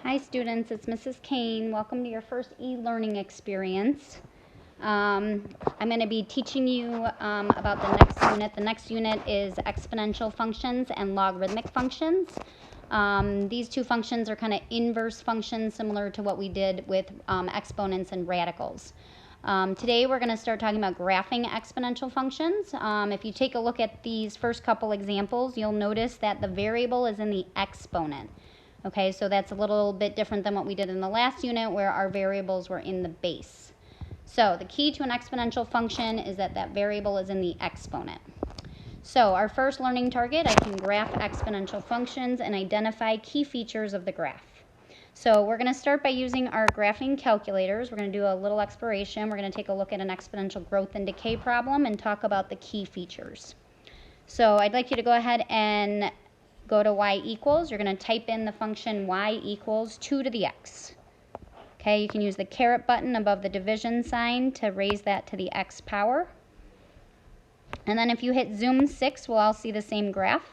Hi students, it's Mrs. Kane. Welcome to your first e-learning experience. I'm going to be teaching you about the next unit. The next unit is exponential functions and logarithmic functions. These two functions are kind of inverse functions similar to what we did with exponents and radicals. Today we're going to start talking about graphing exponential functions. If you take a look at these first couple examples, you'll notice that the variable is in the exponent. Okay, so that's a little bit different than what we did in the last unit where our variables were in the base. So the key to an exponential function is that that variable is in the exponent. So our first learning target, I can graph exponential functions and identify key features of the graph. So we're going to start by using our graphing calculators. We're going to do a little exploration. We're going to take a look at an exponential growth and decay problem and talk about the key features. So I'd like you to go ahead and go to y equals. You're going to type in the function y equals 2 to the x. Okay, you can use the caret button above the division sign to raise that to the x power. And then if you hit zoom 6, we'll all see the same graph.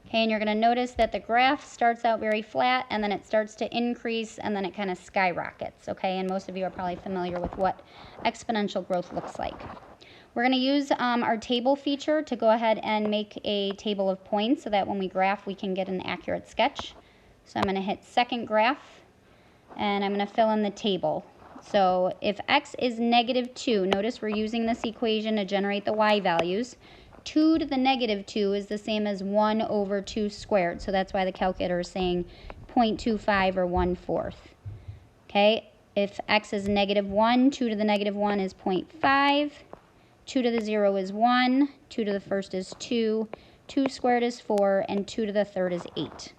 Okay, and you're going to notice that the graph starts out very flat and then it starts to increase and then it kind of skyrockets. Okay, and most of you are probably familiar with what exponential growth looks like. We're going to use our table feature to go ahead and make a table of points so that when we graph we can get an accurate sketch. So I'm going to hit second graph and I'm going to fill in the table. So if x is -2, notice we're using this equation to generate the y values. 2 to the -2 is the same as 1 over 2 squared. So that's why the calculator is saying 0.25 or 1/4. Okay, if x is -1, 2 to the -1 is 0.5. 2 to the 0 is 1, 2 to the first is 2, 2 squared is 4, and 2 to the third is 8.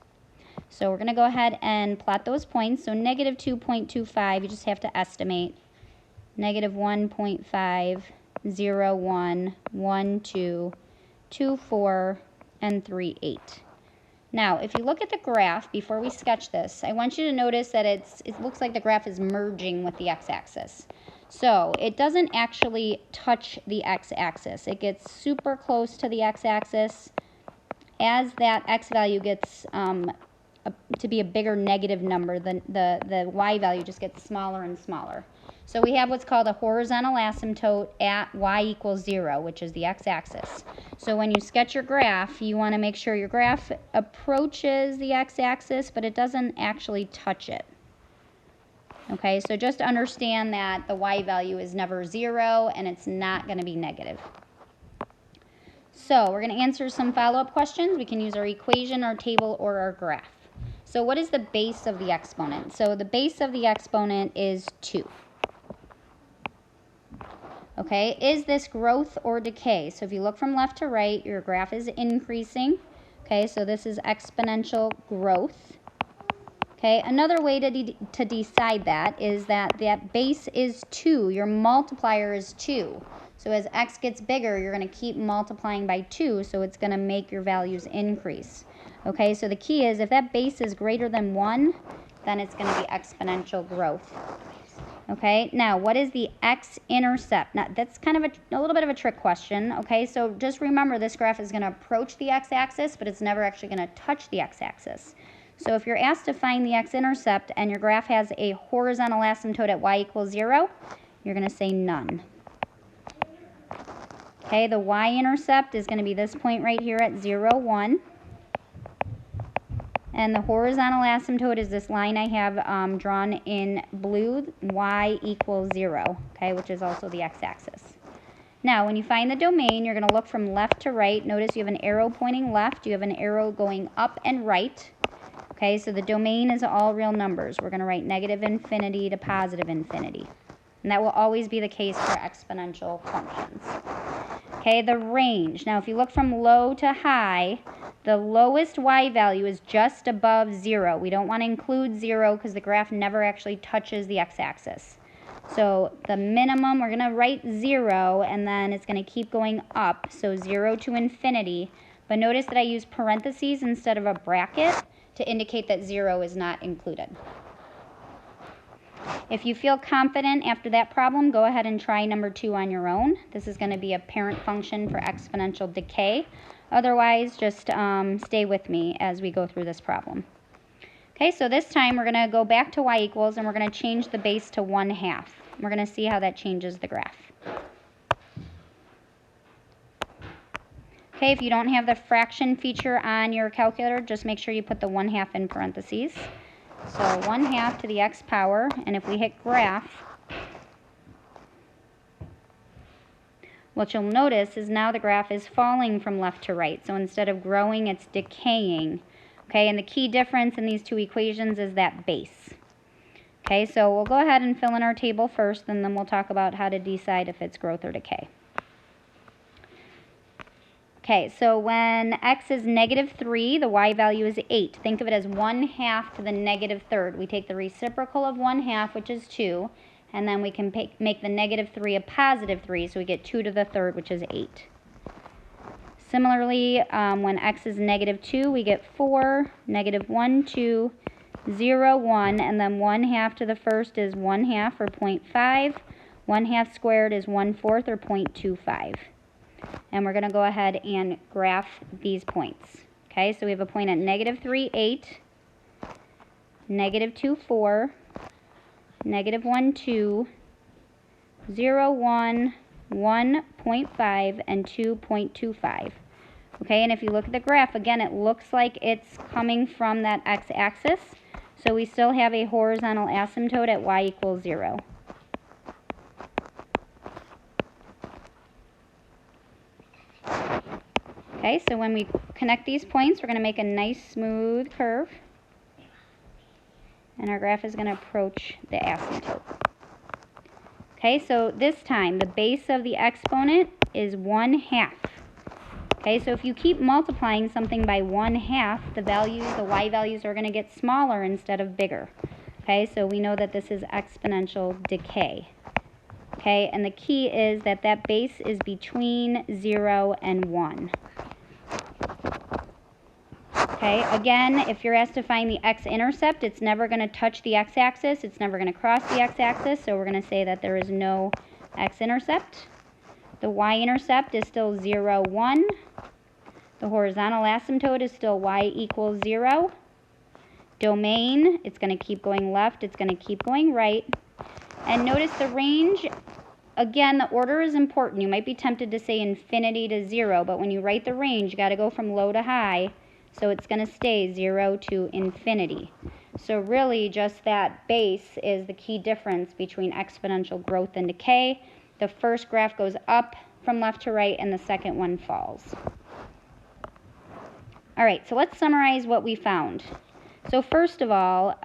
So we're going to go ahead and plot those points. So -2.25, you just have to estimate. -1.5, 0, 1, 1, 2, 2, 4, and 3, 8. Now, if you look at the graph, before we sketch this, I want you to notice that it looks like the graph is merging with the x-axis. So it doesn't actually touch the x-axis. It gets super close to the x-axis. As that x value gets to be a bigger negative number, the y value just gets smaller and smaller. So we have what's called a horizontal asymptote at y equals 0, which is the x-axis. So when you sketch your graph, you want to make sure your graph approaches the x-axis, but it doesn't actually touch it. Okay, so just understand that the y value is never 0 and it's not going to be negative. So we're going to answer some follow-up questions. We can use our equation, our table, or our graph. So what is the base of the exponent? So the base of the exponent is 2. Okay, is this growth or decay? So if you look from left to right, your graph is increasing. Okay, so this is exponential growth. Okay, another way to decide that is that base is 2. Your multiplier is 2. So as x gets bigger, you're going to keep multiplying by 2, so it's going to make your values increase. Okay, so the key is if that base is greater than 1, then it's going to be exponential growth. Okay, now what is the x-intercept? Now that's kind of a little bit of a trick question. Okay, so just remember this graph is going to approach the x-axis, but it's never actually going to touch the x-axis. So if you're asked to find the x-intercept and your graph has a horizontal asymptote at y equals 0, you're going to say none. Okay, the y-intercept is going to be this point right here at 0, 1. And the horizontal asymptote is this line I have drawn in blue, y equals 0, okay, which is also the x-axis. Now, when you find the domain, you're going to look from left to right. Notice you have an arrow pointing left. You have an arrow going up and right. Okay, so the domain is all real numbers. We're going to write -infinity to +infinity. And that will always be the case for exponential functions. Okay, the range. Now, if you look from low to high, the lowest y value is just above 0. We don't want to include 0 because the graph never actually touches the x-axis. So the minimum, we're going to write 0, and then it's going to keep going up, so 0 to infinity. But notice that I use parentheses instead of a bracket to indicate that 0 is not included. If you feel confident after that problem, go ahead and try number 2 on your own. This is going to be a parent function for exponential decay. Otherwise, just stay with me as we go through this problem. Okay, so this time we're going to go back to y equals, and we're going to change the base to 1/2. We're going to see how that changes the graph. Okay, if you don't have the fraction feature on your calculator, just make sure you put the 1/2 in parentheses. So 1/2 to the x power, and if we hit graph, what you'll notice is now the graph is falling from left to right. So instead of growing, it's decaying. Okay, and the key difference in these two equations is that base. Okay, so we'll go ahead and fill in our table first, and then we'll talk about how to decide if it's growth or decay. Okay, so when x is -3, the y value is 8. Think of it as 1/2 to the -3rd. We take the reciprocal of 1/2, which is 2, and then we can make the -3 a +3, so we get 2 to the 3rd, which is 8. Similarly, when x is -2, we get 4, -1, 2, 0, 1, and then 1/2 to the first is 1/2, or 0.5. 1/2 squared is 1/4, or 0.25. And we're going to go ahead and graph these points. Okay, so we have a point at -3, 8, -2, 4, -1, 2, 0, 1, 1.5, and 2.25. Okay, and if you look at the graph, again, it looks like it's coming from that x-axis. So we still have a horizontal asymptote at y equals 0. Okay, so when we connect these points, we're going to make a nice smooth curve. And our graph is going to approach the asymptote. Okay, so this time, the base of the exponent is 1/2. Okay, so if you keep multiplying something by 1/2, the y values are going to get smaller instead of bigger. Okay, so we know that this is exponential decay. Okay, and the key is that that base is between 0 and 1. Okay, again, if you're asked to find the x-intercept, it's never going to touch the x-axis. It's never going to cross the x-axis, so we're going to say that there is no x-intercept. The y-intercept is still 0, 1. The horizontal asymptote is still y equals 0. Domain, it's going to keep going left. It's going to keep going right. And notice the range. Again, the order is important. You might be tempted to say infinity to 0, but when you write the range, you got to go from low to high. So it's going to stay 0 to infinity. So really, just that base is the key difference between exponential growth and decay. The first graph goes up from left to right, and the second one falls. All right, so let's summarize what we found. So first of all,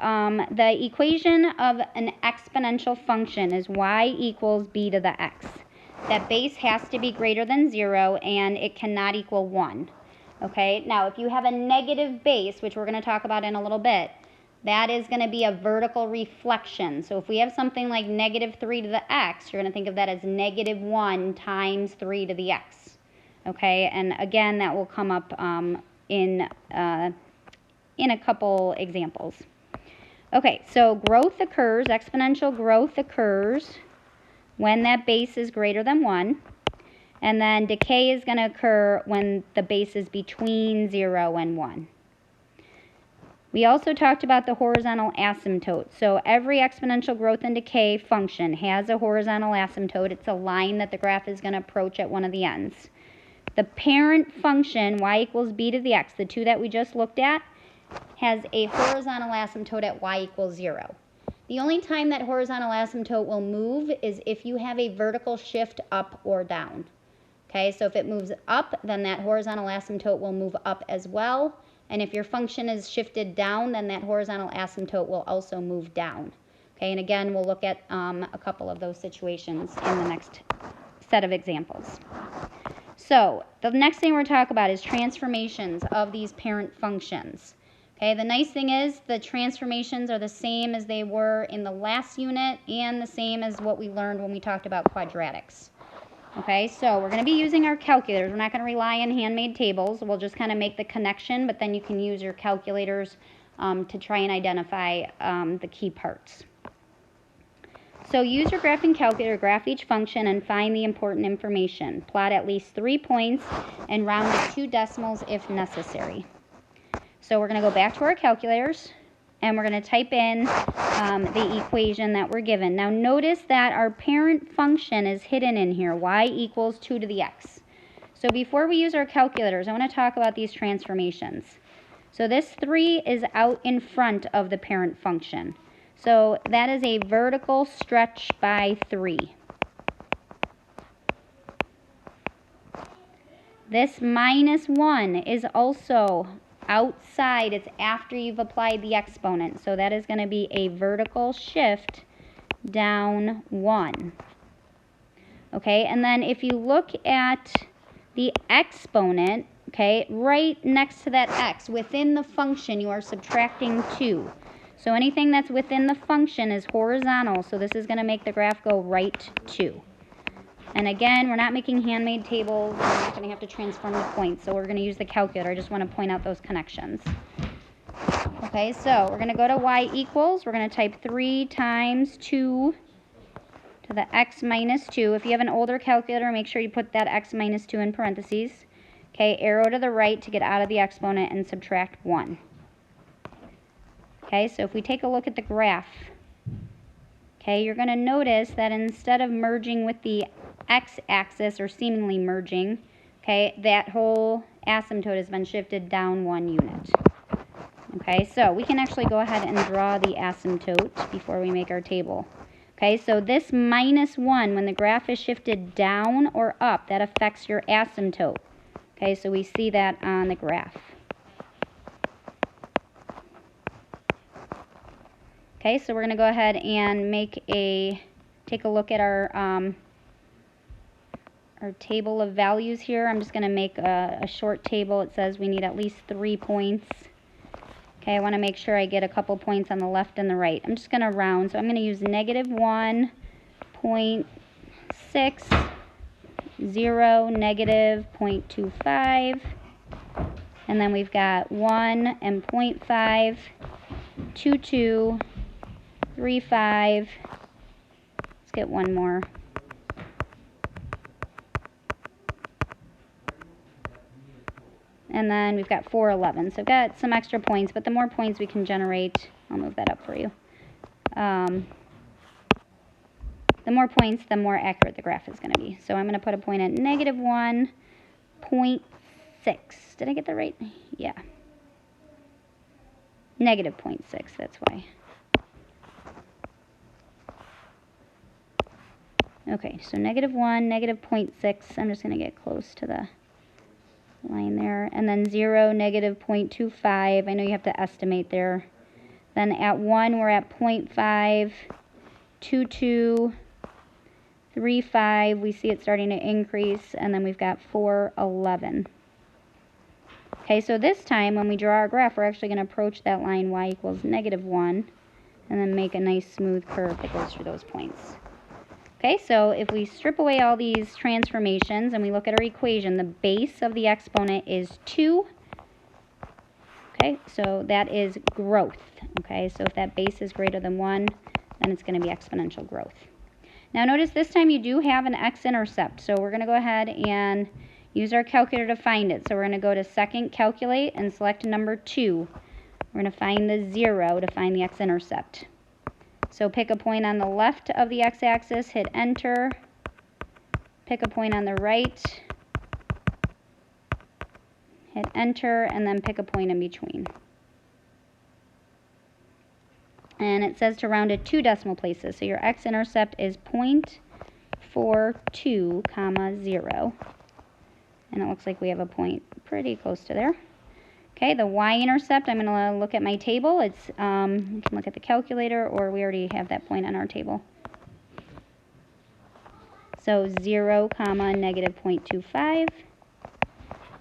the equation of an exponential function is y equals b to the x. That base has to be greater than 0, and it cannot equal 1. Okay, now if you have a negative base, which we're going to talk about in a little bit, that is going to be a vertical reflection. So if we have something like -3 to the x, you're going to think of that as -1 times 3 to the x. Okay, and again, that will come up in a couple examples. Okay, so growth occurs, exponential growth occurs when that base is greater than 1. And then decay is going to occur when the base is between 0 and 1. We also talked about the horizontal asymptote. So every exponential growth and decay function has a horizontal asymptote. It's a line that the graph is going to approach at one of the ends. The parent function, y equals b to the x, the two that we just looked at, has a horizontal asymptote at y equals 0. The only time that horizontal asymptote will move is if you have a vertical shift up or down. Okay, so if it moves up, then that horizontal asymptote will move up as well. And if your function is shifted down, then that horizontal asymptote will also move down. Okay, and again, we'll look at a couple of those situations in the next set of examples. So the next thing we're going to talk about is transformations of these parent functions. Okay, the nice thing is the transformations are the same as they were in the last unit and the same as what we learned when we talked about quadratics. Okay, so we're going to be using our calculators. We're not going to rely on handmade tables. We'll just kind of make the connection, but then you can use your calculators to try and identify the key parts. So use your graphing calculator, graph each function, and find the important information. Plot at least 3 points and round to 2 decimals if necessary. So we're going to go back to our calculators, and we're going to type in the equation that we're given. Now notice that our parent function is hidden in here, y equals 2 to the x. So before we use our calculators, I want to talk about these transformations. So this 3 is out in front of the parent function. So that is a vertical stretch by 3. This minus 1 is also outside. It's after you've applied the exponent. So that is going to be a vertical shift down 1. Okay, and then if you look at the exponent, okay, right next to that x, within the function, you are subtracting 2. So anything that's within the function is horizontal, so this is going to make the graph go right 2. And again, we're not making handmade tables. We're not going to have to transform the points, so we're going to use the calculator. I just want to point out those connections. Okay, so we're going to go to y equals. We're going to type 3 times 2 to the x minus 2. If you have an older calculator, make sure you put that x minus 2 in parentheses. Okay, arrow to the right to get out of the exponent and subtract 1. Okay, so if we take a look at the graph, okay, you're going to notice that instead of merging with the x-axis, or seemingly merging, okay, that whole asymptote has been shifted down 1 unit. Okay, so we can actually go ahead and draw the asymptote before we make our table. Okay, so this minus 1, when the graph is shifted down or up, that affects your asymptote. Okay, so we see that on the graph. Okay, so we're going to go ahead and take a look at our table of values here. I'm just going to make a short table. It says we need at least 3 points. Okay, I want to make sure I get a couple points on the left and the right. I'm just going to round, so I'm going to use negative 1.6, 0, negative 0.25, and then we've got 1 and 0.5, 2, 2, 3, 5, let's get one more. And then we've got 4, 11. So I've got some extra points, but the more points we can generate, I'll move that up for you. The more points, the more accurate the graph is going to be. So I'm going to put a point at negative 1.6. Did I get that right? Yeah. Negative 0.6, that's why. Okay, so negative 1, negative 0.6. I'm just going to get close to the line there. And then 0, negative 0.25. I know you have to estimate there. Then at 1, we're at 0.5, 2, 2, 3, 5. We see it starting to increase. And then we've got 4, 11. Okay, so this time when we draw our graph, we're actually going to approach that line y equals negative 1. And then make a nice smooth curve that goes through those points. Okay, so if we strip away all these transformations and we look at our equation, the base of the exponent is 2. Okay, so that is growth. Okay, so if that base is greater than 1, then it's going to be exponential growth. Now notice this time you do have an x-intercept, so we're going to go ahead and use our calculator to find it. So we're going to go to second, calculate, and select number 2. We're going to find the 0 to find the x-intercept. So pick a point on the left of the x-axis, hit enter, pick a point on the right, hit enter, and then pick a point in between. And it says to round to 2 decimal places, so your x-intercept is 0.42, 0. And it looks like we have a point pretty close to there. Okay, the y-intercept, I'm going to look at my table. It's you can look at the calculator, or we already have that point on our table. So 0, negative 0.25.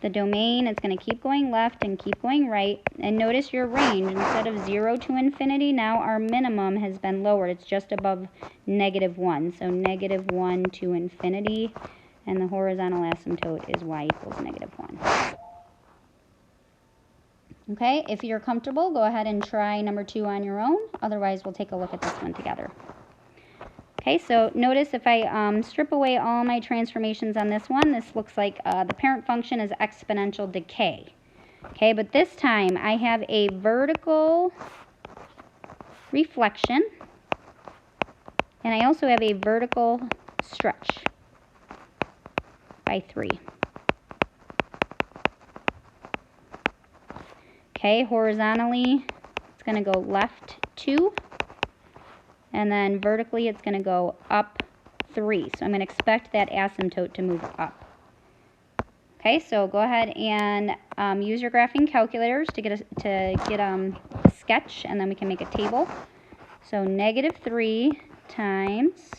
The domain, it's going to keep going left and keep going right. And notice your range. Instead of 0 to infinity, now our minimum has been lowered. It's just above negative 1. So negative 1 to infinity. And the horizontal asymptote is y equals negative 1. Okay, if you're comfortable, go ahead and try number 2 on your own. Otherwise, we'll take a look at this one together. Okay, so notice if I strip away all my transformations on this one, this looks like the parent function is exponential decay. Okay, but this time I have a vertical reflection, and I also have a vertical stretch by 3. Okay, horizontally, it's going to go left 2, and then vertically, it's going to go up 3. So I'm going to expect that asymptote to move up. Okay, so go ahead and use your graphing calculators to get a sketch, and then we can make a table. So negative 3 times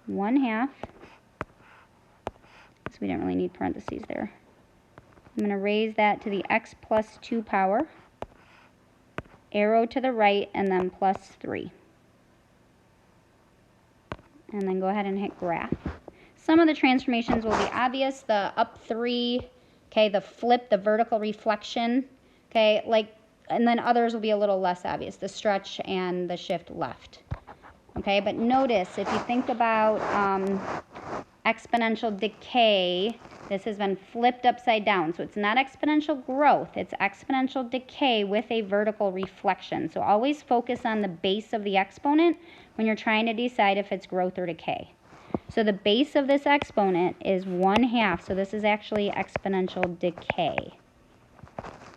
1/2. So we don't really need parentheses there. I'm going to raise that to the x plus 2 power, arrow to the right, and then plus 3. And then go ahead and hit graph. Some of the transformations will be obvious. The up 3, okay, the flip, the vertical reflection, okay, and then others will be a little less obvious, the stretch and the shift left. Okay, but notice if you think about exponential decay, this has been flipped upside down. So it's not exponential growth, it's exponential decay with a vertical reflection. So always focus on the base of the exponent when you're trying to decide if it's growth or decay. So the base of this exponent is 1/2. So this is actually exponential decay.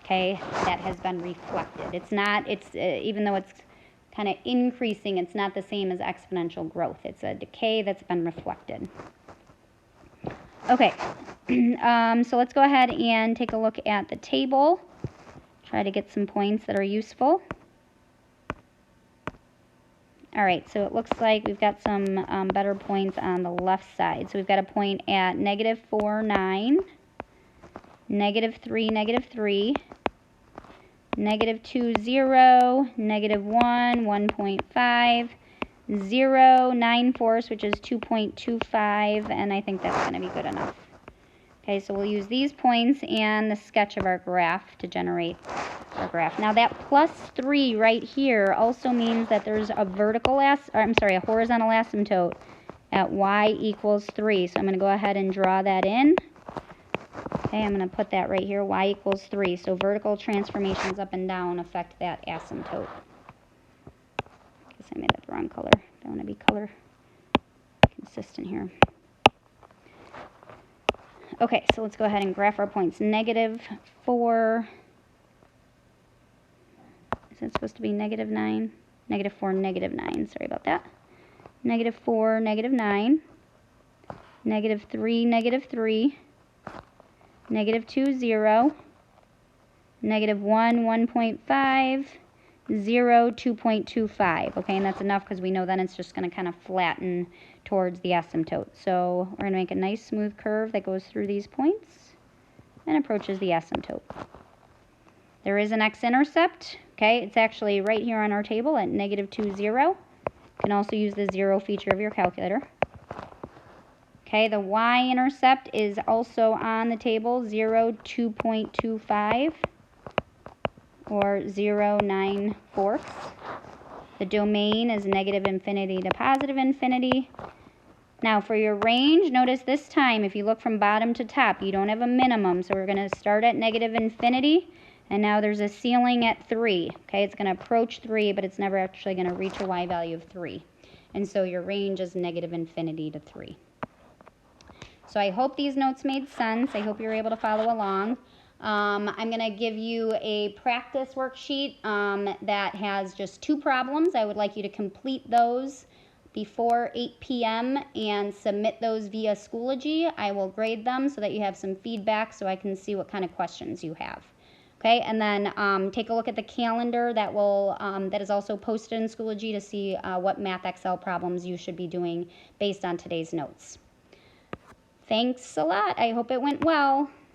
Okay, that has been reflected. It's not, even though it's kind of increasing, it's not the same as exponential growth. It's a decay that's been reflected. Okay, so let's go ahead and take a look at the table. Try to get some points that are useful. All right, so it looks like we've got some better points on the left side. So we've got a point at negative 4, 9, negative 3, negative 3, negative 2, 0, negative 1, 1.5, 0, 9/4, which is 2.25, and I think that's going to be good enough. Okay, so we'll use these points and the sketch of our graph to generate our graph. Now that plus 3 right here also means that there's a a horizontal asymptote at y equals 3. So I'm going to go ahead and draw that in. Okay, I'm going to put that right here, y equals 3. So vertical transformations up and down affect that asymptote. I guess I made that the wrong color. I want to be color consistent here. Okay, so let's go ahead and graph our points. Negative 4, is it supposed to be negative 9? Negative 4, negative 9, sorry about that. Negative 4, negative 9, negative 3, negative 3, negative 2, 0, negative 1, 1.5, 0, 2.25. Okay, and that's enough because we know then it's just going to kind of flatten towards the asymptote. So we're going to make a nice smooth curve that goes through these points and approaches the asymptote. There is an x-intercept. Okay, it's actually right here on our table at negative 2, 0. You can also use the 0 feature of your calculator. Okay, the y-intercept is also on the table, 0, 2.25, or 0, 9/4. The domain is negative infinity to positive infinity. Now for your range, notice this time, if you look from bottom to top, you don't have a minimum. So we're going to start at negative infinity, and now there's a ceiling at 3. Okay, it's going to approach 3, but it's never actually going to reach a y value of 3. And so your range is negative infinity to 3. So I hope these notes made sense. I hope you were able to follow along. I'm going to give you a practice worksheet that has just 2 problems. I would like you to complete those before 8 p.m. and submit those via Schoology. I will grade them so that you have some feedback so I can see what kind of questions you have. Okay, and then take a look at the calendar that is also posted in Schoology to see what Math Excel problems you should be doing based on today's notes. Thanks a lot. I hope it went well.